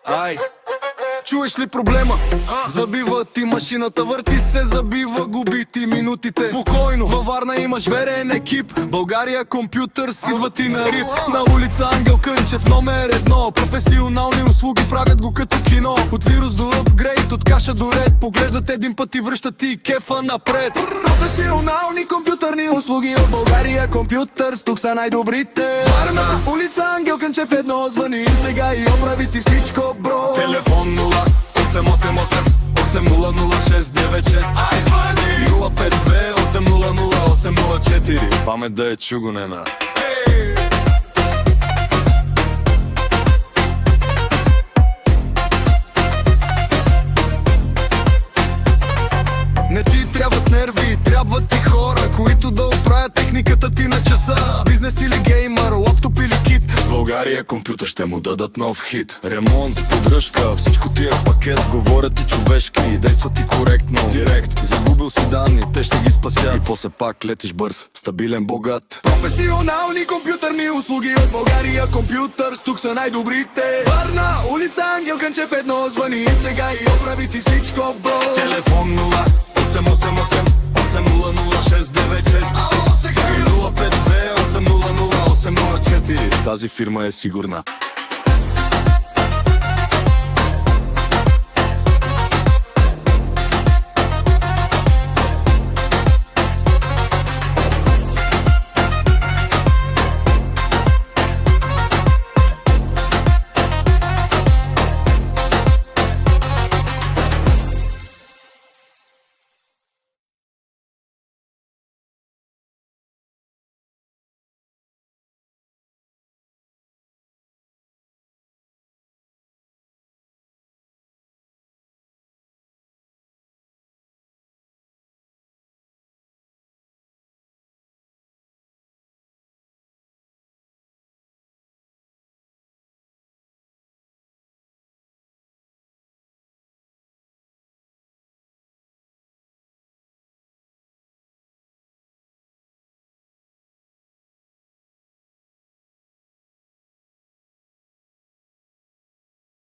Ай, чуеш ли проблема? Забива ти машината, върти се, забива, губи ти минутите. Спокойно, във Варна имаш верен екип. България компютър, идва ти на рип. На улица Ангел Кънчев, номер 1. Професионални услуги, правят го като кино. От вирус до апгрейд, от каша до ред. Поглеждат един път и връщат ти кефа напред. Професионални компютърни услуги от България компютър, тук са най-добрите. Варна, улица Ангел Кънчев 1. Звъни им сега и оправи си всичко, бро. Телефон 0888 800696. Ай, звъни 052 800 804. Памет да е чугунена. Не ти трябват нерви, трябват ти хора, които да оправят техниката ти на часа. Бизнес или геймър, лаптоп или кит, в България компютър ще му дадат нов хит. Ремонт, поддръжка, всичко ти е в пакет. Говорят ти човешки, действат ти коректно. Директ, загубил си данни, те ще ги спасят. И после пак летиш бърз, стабилен, богат. Професионални компютърни услуги от България компютър, тук са най-добрите. Варна, улица Ангел Кънчев 1. Звъни им сега и оправи си всичко, бро. Телефон 0888 800 696. Ало, сега 052 800 804. Тази фирма е сигурна.